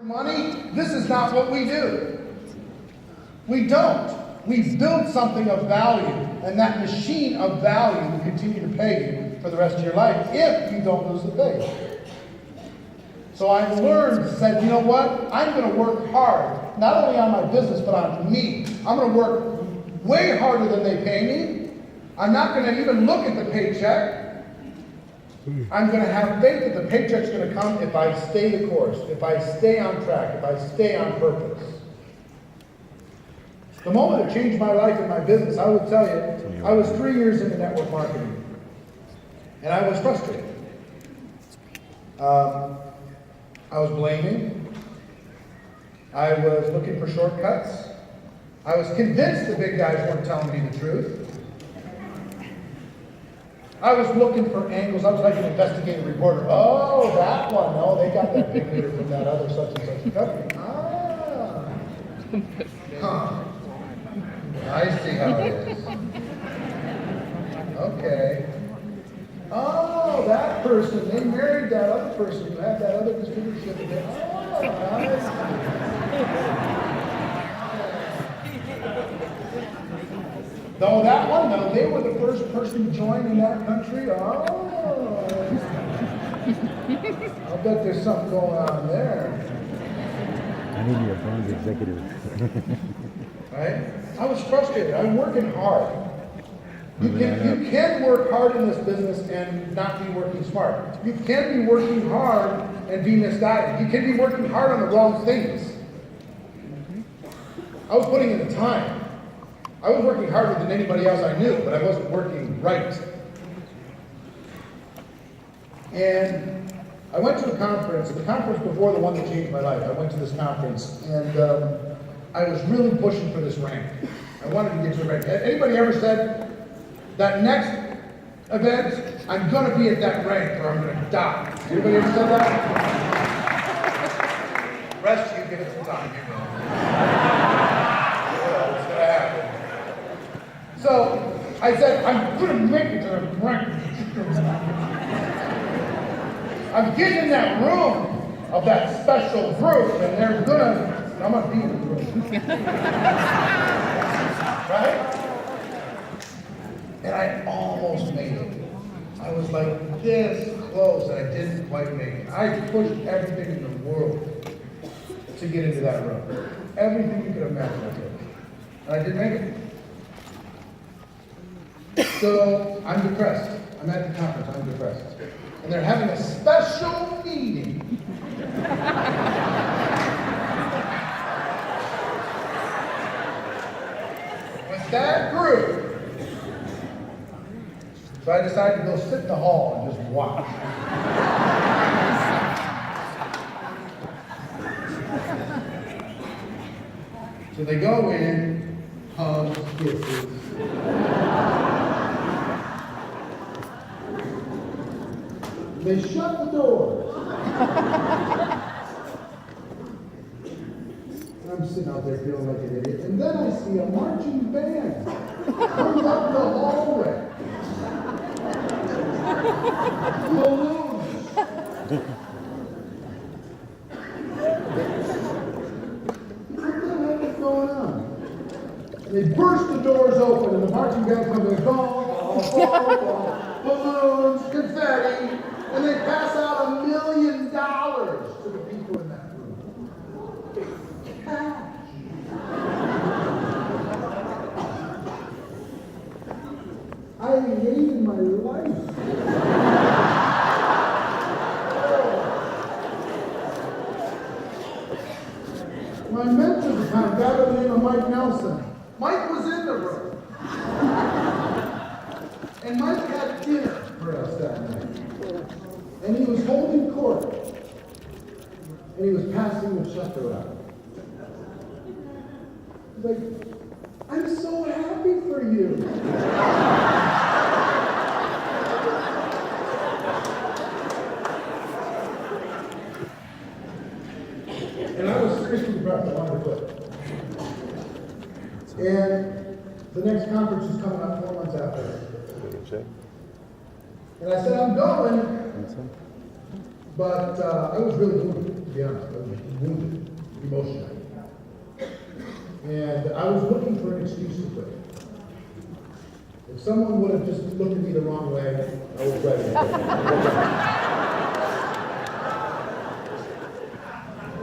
Money, this is not what we do. We don't. We build something of value, and that machine of value will continue to pay you for the rest of your life if you don't lose the faith. So I learned, said, you know what? I'm going to work hard, not only on my business, but on me. I'm going to work way harder than they pay me. I'm not going to even look at the paycheck. I'm going to have faith that the paycheck's going to come if I stay the course, if I stay on track, if I stay on purpose. The moment it changed my life and my business, I would tell you, I was 3 years into network marketing, and I was frustrated. I was blaming. I was looking for shortcuts. I was convinced the big guys weren't telling me the truth. I was looking for angles. I was like an investigative reporter. Oh, that one. No, they got that big leader from that other such and such company. Huh. I see how it is. Okay. Oh, that person, they married that other person who had that other distributorship. Oh, I see. Though that one, though, they were the first person joined in that country. Oh. I'll bet there's something going on there. I need your phone's executive. Right? I was frustrated. I'm working hard. You can work hard in this business and not be working smart. You can be working hard and be misguided. You can be working hard on the wrong things. I was putting in the time. I was working harder than anybody else I knew, but I wasn't working right. And I went to a conference, the conference before the one that changed my life. I went to this conference, and I was really pushing for this rank. I wanted to get to a rank. Anybody ever said, that next event, I'm going to be at that rank or I'm going to die? Anybody ever said that? Rest of you, give it some time. You know. It's going to happen. So I said, I'm going to make it to the rank. I'm getting in that room of that special group, and they're going to, I'm going to be in the room. Right? And I almost made it. I was like this close, and I didn't quite make it. I pushed everything in the world to get into that room. Everything you could imagine I did. And I didn't make it. So I'm depressed. I'm at the conference, I'm depressed. And they're having a special meeting. With that group. So I decided to go sit in the hall and just watch. So they go in, hugs, kisses. They shut the doors. I'm sitting out there feeling like an idiot. And then I see a marching band comes up the hallway. Balloons. What the heck is going on? They burst the doors open and the marching band comes in, balloons, confetti, and they pass out $1 million to the people in that room. Cash. I hated my life. My mentor at the time, a guy by the name of Mike Nelson. Mike was in the room. And Mike had dinner for us that night. And he was holding court. And he was passing the check around. He's like, I'm so happy for you. And I was seriously depressed. I wanted to quit. And the next conference is coming up 4 months after. And I said, I'm going. But I was really moved. be honest. I was wounded emotionally. And I was looking for an excuse to quit. If someone would have just looked at me the wrong way, I was ready.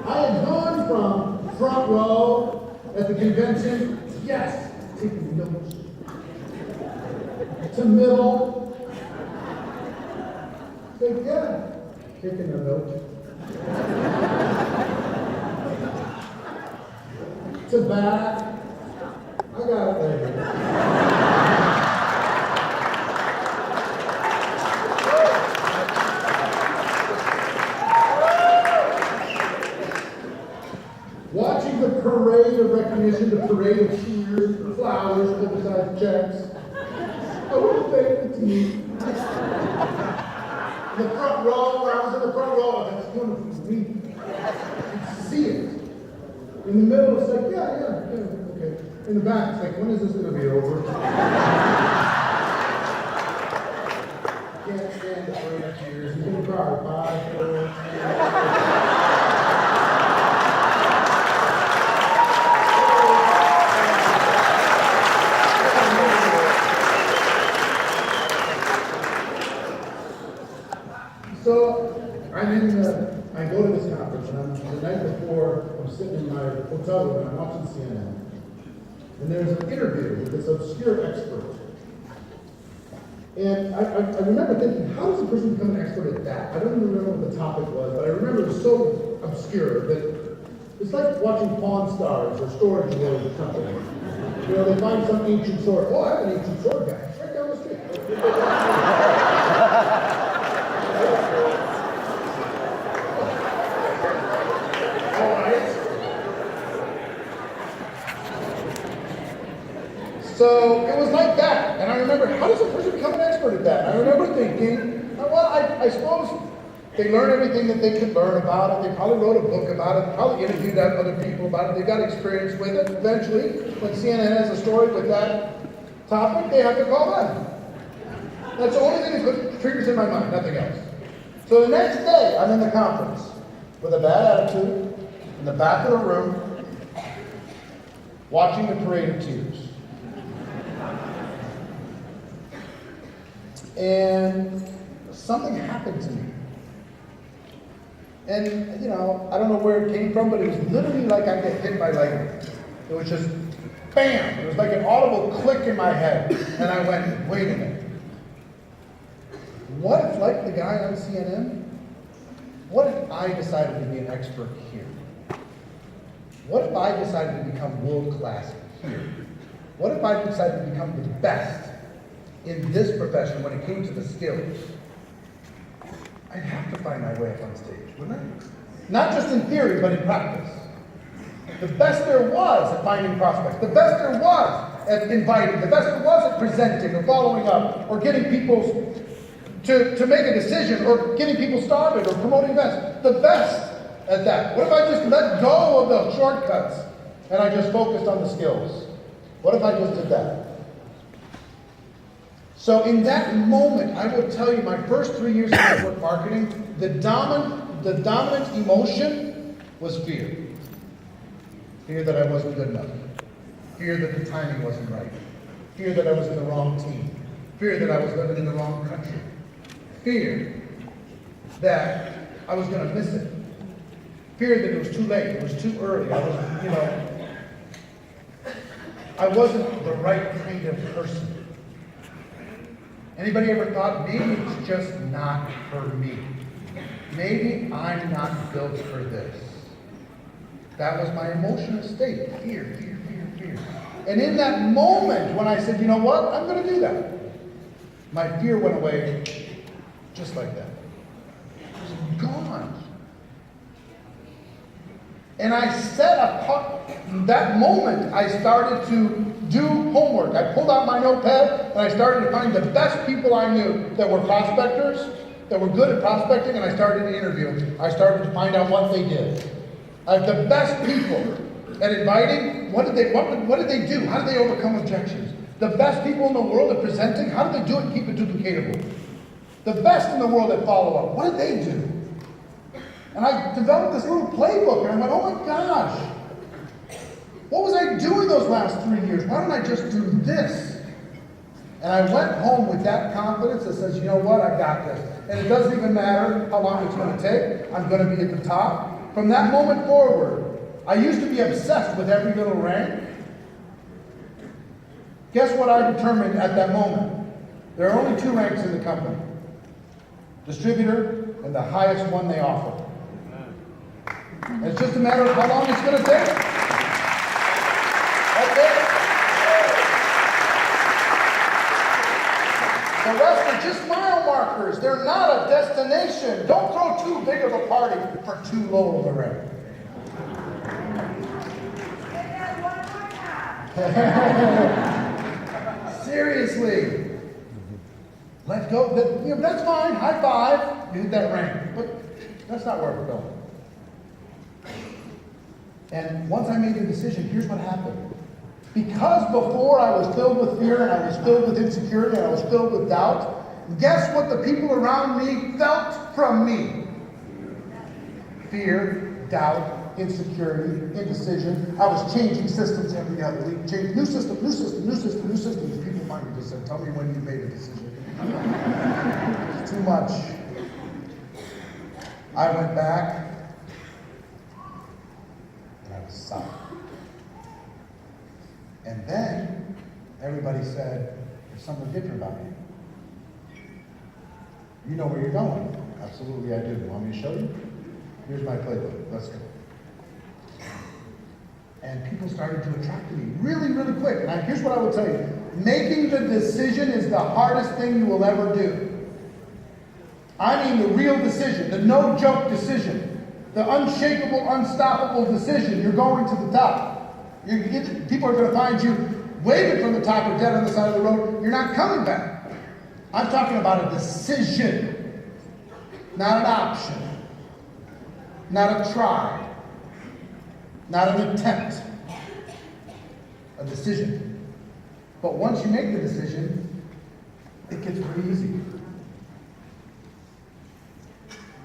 I had gone from front row at the convention, yes, taking notes, to middle, so yeah, taking a note, to back, I got it later. Watching the parade of recognition, the parade of cheers, the flowers, oversized checks. I want to thank the team. The front row, where I was in the front row, that's wonderful for me. You could see it. In the middle, it's like, yeah, okay. In the back, it's like, when is this going to be over? Can't stand the parade of cheers. He's in the car, 5, 4, 3. So I go to this conference, and the night before, I'm sitting in my hotel room, and I'm watching CNN, and there's an interview with this obscure expert. And I remember thinking, how does a person become an expert at that? I don't even remember what the topic was, but I remember it was so obscure that it's like watching Pawn Stars or Storage Wars or something. You know, they find some ancient sword. Oh, I have an ancient sword guy. It's right down the street. So it was like that, and I remember, how does a person become an expert at that? And I remember thinking, well, I suppose they learn everything that they could learn about it. They probably wrote a book about it, probably interviewed other people about it. They got experience with it. Eventually, when CNN has a story with that topic, they have to call them. That's the only thing that triggers in my mind, nothing else. So the next day, I'm in the conference with a bad attitude in the back of the room, watching the parade of tears. And something happened to me. And, you know, I don't know where it came from, but it was literally like I get hit by lightning. It was just, bam! It was like an audible click in my head. And I went, wait a minute. What if, like the guy on CNN, what if I decided to be an expert here? What if I decided to become world-class here? What if I decided to become the best in this profession when it came to the skills? I'd have to find my way up on stage, wouldn't I? Not just in theory, but in practice. The best there was at finding prospects, the best there was at inviting, the best there was at presenting or following up or getting people to make a decision or getting people started or promoting events. The best at that. What if I just let go of the shortcuts and I just focused on the skills? What if I just did that? So in that moment, I will tell you, my first 3 years of network marketing, the dominant emotion was fear. Fear that I wasn't good enough. Fear that the timing wasn't right. Fear that I was in the wrong team. Fear that I was living in the wrong country. Fear that I was going to miss it. Fear that it was too late, it was too early. I wasn't the right kind of person. Anybody ever thought, maybe it's just not for me? Maybe I'm not built for this. That was my emotional state. Fear. And in that moment, when I said, you know what, I'm going to do that, my fear went away just like that. It was gone. And I set apart, that moment, I started to do homework. I pulled out my notepad and I started to find the best people I knew that were prospectors, that were good at prospecting, and I started to interview them. I started to find out what they did. The best people at inviting, what did they do? How did they overcome objections? The best people in the world at presenting, how did they do it and keep it duplicatable? The best in the world at follow-up, what did they do? And I developed this little playbook, and I went, oh my gosh, what was I doing those last 3 years? Why don't I just do this? And I went home with that confidence that says, you know what, I got this. And it doesn't even matter how long it's going to take. I'm going to be at the top. From that moment forward, I used to be obsessed with every little rank. Guess what I determined at that moment? There are only 2 ranks in the company. Distributor and the highest one they offer. And it's just a matter of how long it's going to take. That's it. The rest are just mile markers. They're not a destination. Don't throw too big of a party for too low of a rank. Seriously. Let go. That's fine. High five. You hit that rank. But that's not where we're going. And once I made the decision, here's what happened. Because before I was filled with fear, and I was filled with insecurity, and I was filled with doubt, guess what the people around me felt from me? Fear, doubt, insecurity, indecision. I was changing systems every other week. Change new system, new system, new system, new system. People finally just said, tell me when you made a decision. It's too much. I went back, and I was silent. And then everybody said, there's something different about you. You know where you're going. Absolutely I do. You want me to show you? Here's my playbook. Let's go. And people started to attract to me really, really quick. And here's what I will tell you. Making the decision is the hardest thing you will ever do. I mean the real decision, the no-joke decision, the unshakable, unstoppable decision. You're going to the top. People are going to find you waving from the top or dead on the side of the road. You're not coming back. I'm talking about a decision, not an option, not a try, not an attempt, a decision. But once you make the decision, it gets pretty easy.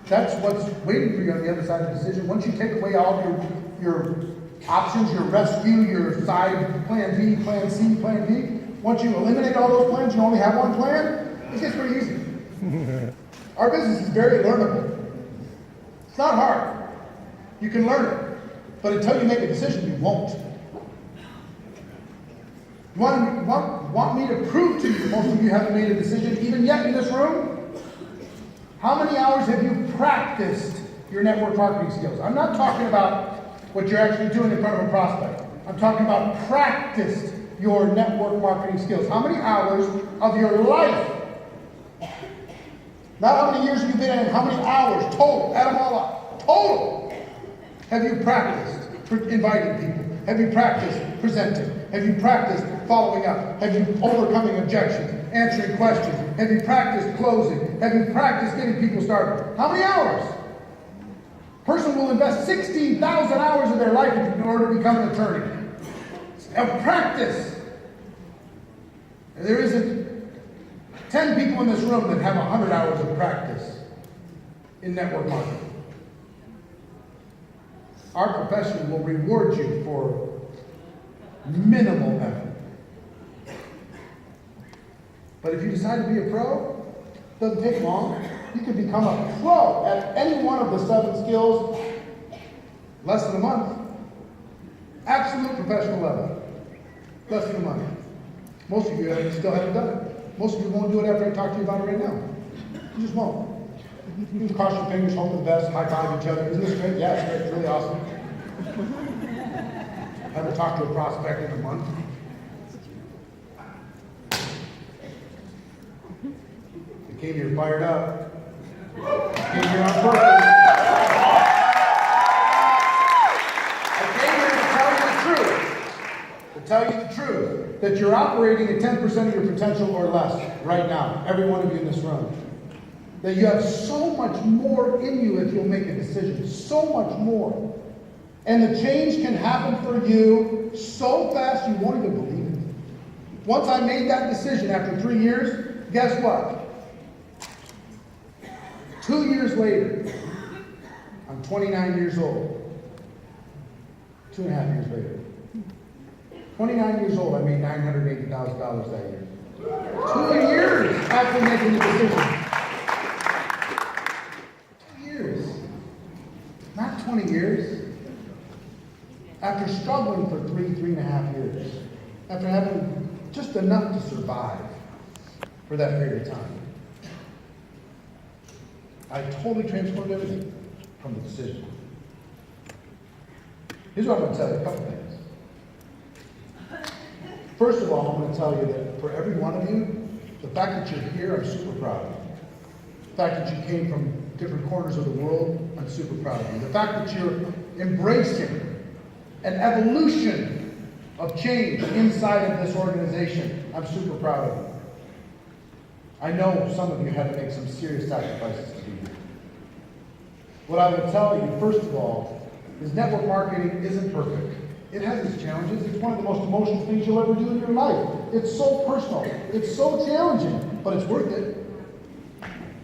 That's what's waiting for you on the other side of the decision. Once you take away all your options, your rescue, your side plan B, plan C, plan D. Once you eliminate all those plans, you only have one plan, it gets pretty easy. Our business is very learnable. It's not hard. You can learn it. But until you make a decision, you won't. You want me to prove to you, most of you haven't made a decision even yet in this room? How many hours have you practiced your network marketing skills? I'm not talking about what you're actually doing in front of a prospect. I'm talking about practiced your network marketing skills. How many hours of your life? Not how many years you've been in, how many hours total, add them all up. Total. Have you practiced inviting people? Have you practiced presenting? Have you practiced following up? Have you overcoming objections, answering questions? Have you practiced closing? Have you practiced getting people started? How many hours? Person will invest 16,000 hours of their life in order to become an attorney. Of practice. And there isn't 10 people in this room that have 100 hours of practice in network marketing. Our profession will reward you for minimal effort. But if you decide to be a pro, it doesn't take long. You can become a pro at any one of the 7 skills less than a month. Absolute professional level. Less than a month. Most of you still haven't done it. Most of you won't do it after I talk to you about it right now. You just won't. You just cross your fingers, hope for the best, high five each other. Isn't this great? Yeah, it's great. It's really awesome. Haven't talked to a prospect in a month. You came here fired up. I came here on purpose. I came here to tell you the truth. To tell you the truth. That you're operating at 10% of your potential or less right now. Every one of you in this room. That you have so much more in you if you'll make a decision. So much more. And the change can happen for you so fast you won't even believe it. Once I made that decision after 3 years, guess what? 2 years later, I'm I'm 29 years old. 2.5 years later. 29 years old, I made $980,000 that year. 2 years after making the decision. 2 years. Not 20 years. After struggling for 3.5 years. After having just enough to survive for that period of time. I totally transformed everything from the decision. Here's what I'm going to tell you, a couple things. First of all, I'm going to tell you that for every one of you, the fact that you're here, I'm super proud of you. The fact that you came from different corners of the world, I'm super proud of you. The fact that you're embracing an evolution of change inside of this organization, I'm super proud of you. I know some of you had to make some serious sacrifices to be here. What I will tell you, first of all, is network marketing isn't perfect. It has its challenges. It's one of the most emotional things you'll ever do in your life. It's so personal. It's so challenging, but it's worth it.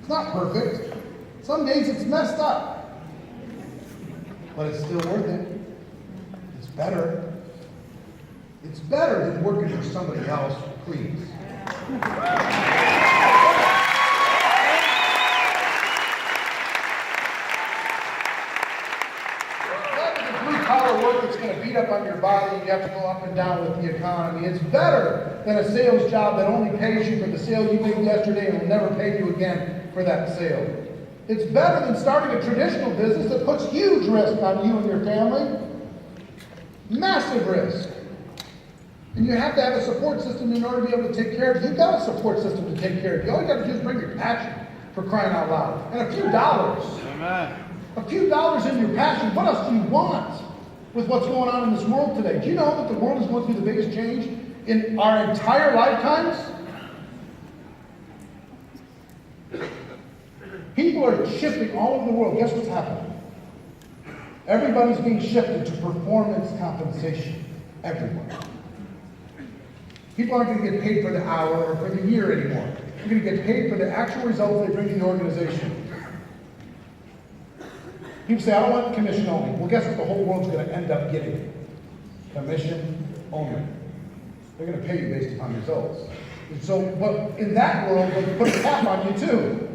It's not perfect. Some days it's messed up, but it's still worth it. It's better. It's better than working for somebody else, please. Work that's going to beat up on your body, you have to go up and down with the economy. It's better than a sales job that only pays you for the sale you made yesterday and will never pay you again for that sale. It's better than starting a traditional business that puts huge risk on you and your family. Massive risk. And you have to have a support system in order to be able to take care of you. You've got a support system to take care of you. All you got to do is bring your passion, for crying out loud. And a few dollars. Amen. A few dollars in your passion. What else do you want? With what's going on in this world today. Do you know that the world is going through the biggest change in our entire lifetimes? People are shifting all over the world. Guess what's happening? Everybody's being shifted to performance compensation. Everyone. People aren't going to get paid for the hour or for the year anymore. They're going to get paid for the actual results they bring to the organization. People say, I don't want commission only. Well, guess what the whole world's going to end up getting? Commission only. They're going to pay you based upon results. And so, but in that world, they put a cap on you too.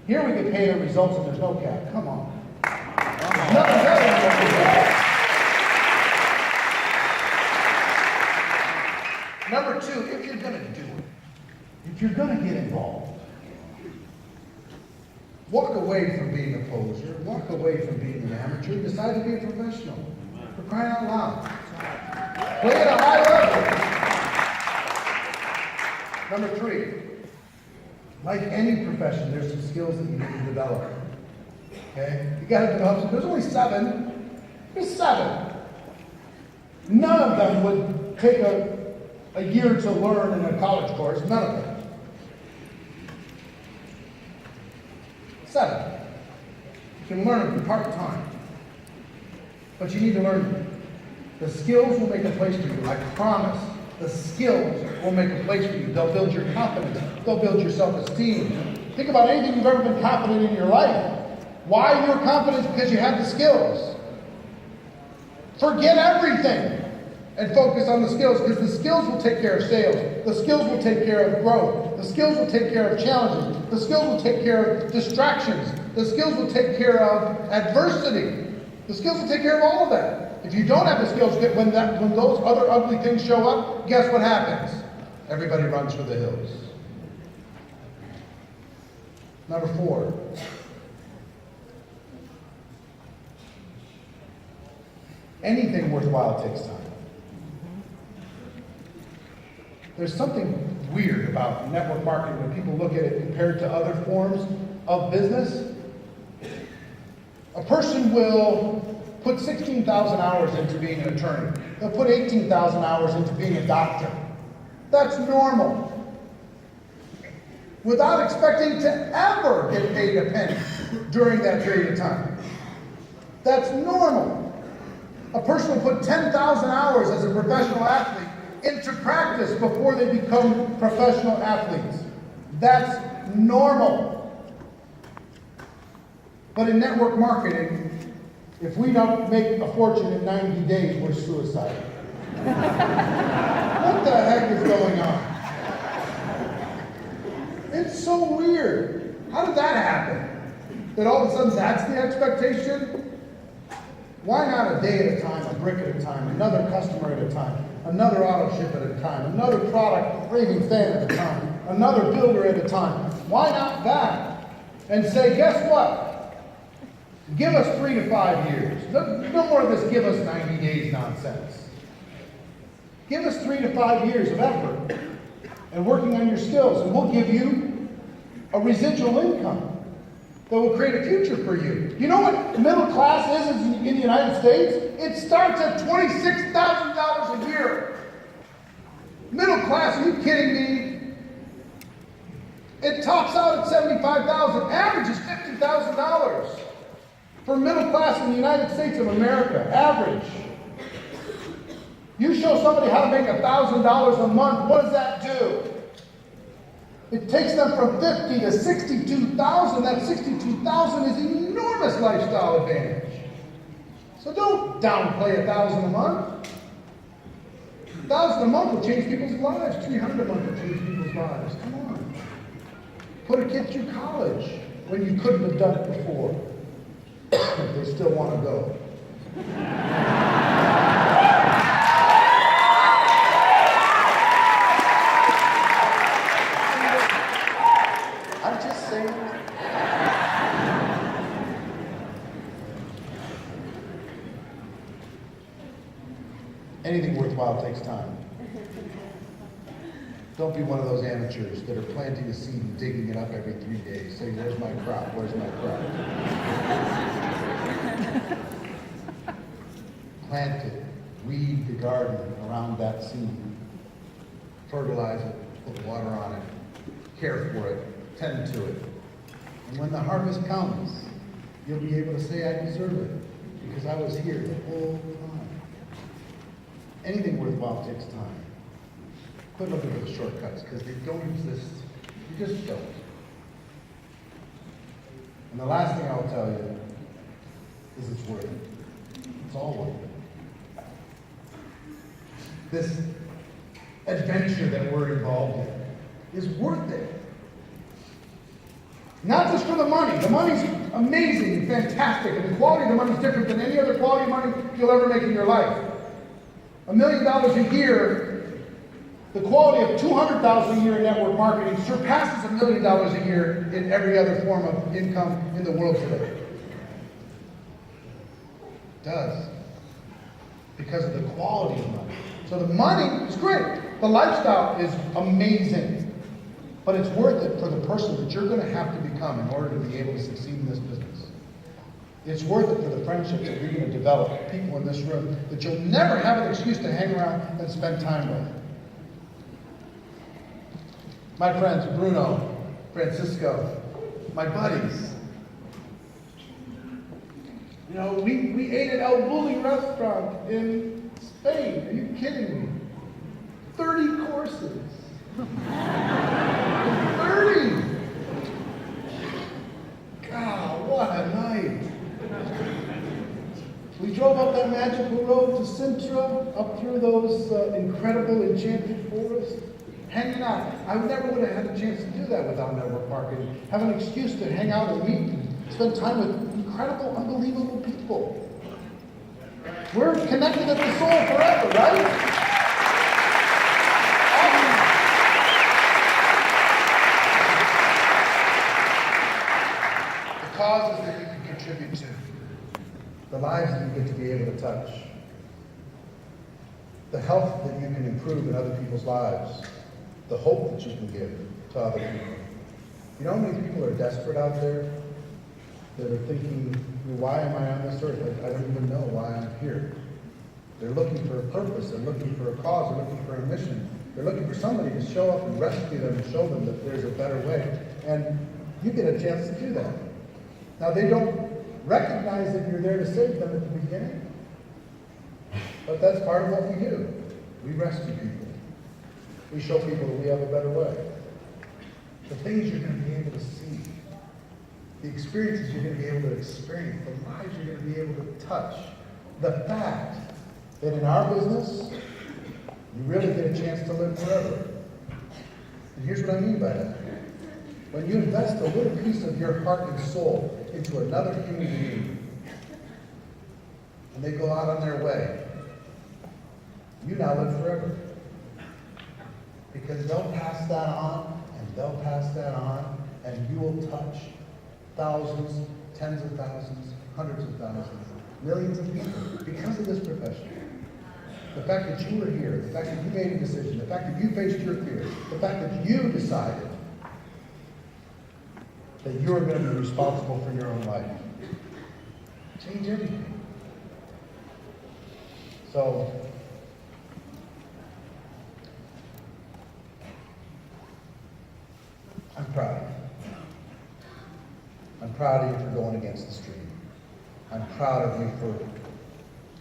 Here we get paid on results and there's no cap. Come on. There's nothing better than what we have. Number two, if you're going to do it, if you're going to get involved, walk away from being a poser, walk away from being an amateur, decide to be a professional. For crying out loud. Play at a high level. Number three, like any profession, there's some skills that you need to develop. Okay? You gotta develop some. There's only 7. There's 7. None of them would take a year to learn in a college course. None of them. 7. You can learn them part-time. But you need to learn them. The skills will make a place for you. I promise. The skills will make a place for you. They'll build your confidence. They'll build your self-esteem. Think about anything you've ever been confident in your life. Why you're confident? Because you have the skills. Forget everything and focus on the skills, because the skills will take care of sales. The skills will take care of growth. The skills will take care of challenges. The skills will take care of distractions. The skills will take care of adversity. The skills will take care of all of that. If you don't have the skills, when those other ugly things show up, guess what happens? Everybody runs for the hills. Number 4. Anything worthwhile takes time. There's something weird about network marketing when people look at it compared to other forms of business. A person will put 16,000 hours into being an attorney. They'll put 18,000 hours into being a doctor. That's normal. Without expecting to ever get paid a penny during that period of time. That's normal. A person will put 10,000 hours as a professional athlete into practice before they become professional athletes. That's normal. But in network marketing, if we don't make a fortune in 90 days, we're suicidal. What the heck is going on? It's so weird. How did that happen? That all of a sudden that's the expectation? Why not a day at a time, a brick at a time, another customer at a time, another auto ship at a time, another product raving fan at a time, another builder at a time? Why not that? And say, guess what? Give us 3 to 5 years. No more of this give us 90 days nonsense. Give us 3 to 5 years of effort and working on your skills, and we'll give you a residual income that will create a future for you. You know what middle class is in the United States? It starts at $26,000 a year. Middle class, are you kidding me? It tops out at $75,000. Average is $50,000 for middle class in the United States of America. Average. You show somebody how to make $1,000 a month, what does that do? It takes them from $50,000 to $62,000. That $62,000 is enormous lifestyle advantage. So don't downplay $1,000 a month. $1,000 a month will change people's lives. $300 a month will change people's lives. Come on. Put a kid through college when you couldn't have done it before. They still want to go. I'm just saying. Anything worthwhile takes time. Don't be one of those amateurs that are planting a seed and digging it up every 3 days. Say, where's my crop? Where's my crop? Plant it. Weed the garden around that seed. Fertilize it. Put water on it. Care for it. Tend to it. And when the harvest comes, you'll be able to say, I deserve it. Because I was here the whole time. Anything worthwhile takes time. Quit looking for the shortcuts, because they don't exist. You just don't. And the last thing I'll tell you is it's worth it. It's all worth it. This adventure that we're involved in is worth it. Not just for the money. The money's amazing and fantastic, and the quality of the money is different than any other quality of money you'll ever make in your life. $1 million a year, the quality of $200,000 a year in network marketing surpasses $1 million a year in every other form of income in the world today. It does. Because of the quality of money. So the money is great. The lifestyle is amazing. But it's worth it for the person that you're going to have to become in order to be able to succeed in this business. It's worth it for the friendships that you're going to develop, people in this room that you'll never have an excuse to hang around and spend time with. My friends, Bruno, Francisco, my buddies. You know, we ate at El Bulli restaurant in Spain. Are you kidding me? 30 courses. 30! God, what a night. We drove up that magical road to Sintra, up through those incredible enchanted forests, hanging out. I never would have had a chance to do that without network marketing. Have an excuse to hang out and meet and spend time with incredible, unbelievable people. We're connected at the soul forever, right? The causes that you can contribute to, the lives that you get to be able to touch, the health that you can improve in other people's lives, the hope that you can give to other people. You know how many people are desperate out there that are thinking, why am I on this earth? I don't even know why I'm here. They're looking for a purpose, they're looking for a cause, they're looking for a mission. They're looking for somebody to show up and rescue them and show them that there's a better way. And you get a chance to do that. Now, they don't recognize that you're there to save them at the beginning. But that's part of what we do. We rescue people. We show people that we have a better way. The things you're going to be able to see. the experiences you're going to be able to experience, the lives you're going to be able to touch, the fact that in our business, you really get a chance to live forever. And here's what I mean by that. When you invest a little piece of your heart and soul into another human being, and they go out on their way, you now live forever. Because they'll pass that on, and they'll pass that on, and you will touch thousands, tens of thousands, hundreds of thousands, millions of people because of this profession. The fact that you were here, the fact that you made a decision, the fact that you faced your fear, the fact that you decided that you're going to be responsible for your own life. Change everything. So, I'm proud of you. I'm proud of you for going against the stream. I'm proud of you for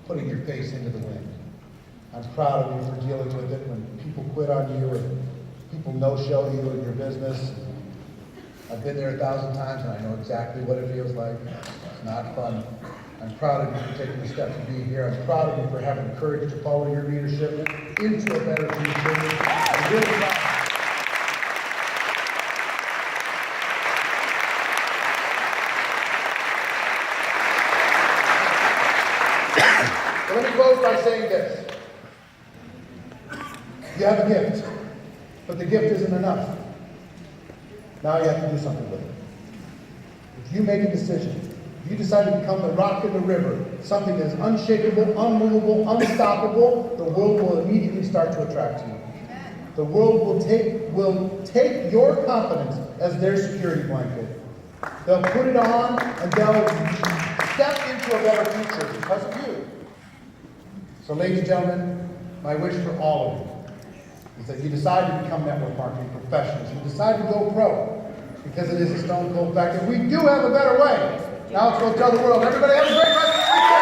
putting your face into the wind. I'm proud of you for dealing with it when people quit on you or people no-show you in your business. I've been there 1,000 times and I know exactly what it feels like. It's not fun. I'm proud of you for taking the step to be here. I'm proud of you for having the courage to follow your leadership into a better future. I'm really proud. So let me close by saying this. You have a gift, but the gift isn't enough. Now you have to do something with it. If you make a decision, if you decide to become the rock in the river, something that is unshakable, unmovable, unstoppable, the world will immediately start to attract you. The world will take your confidence as their security blanket. They'll put it on and they'll step into a better future because of you. So ladies and gentlemen, my wish for all of you is that you decide to become network marketing professionals. You decide to go pro because it is a stone cold fact that we do have a better way. Now let's go tell the world. Everybody have a great rest of the weekend.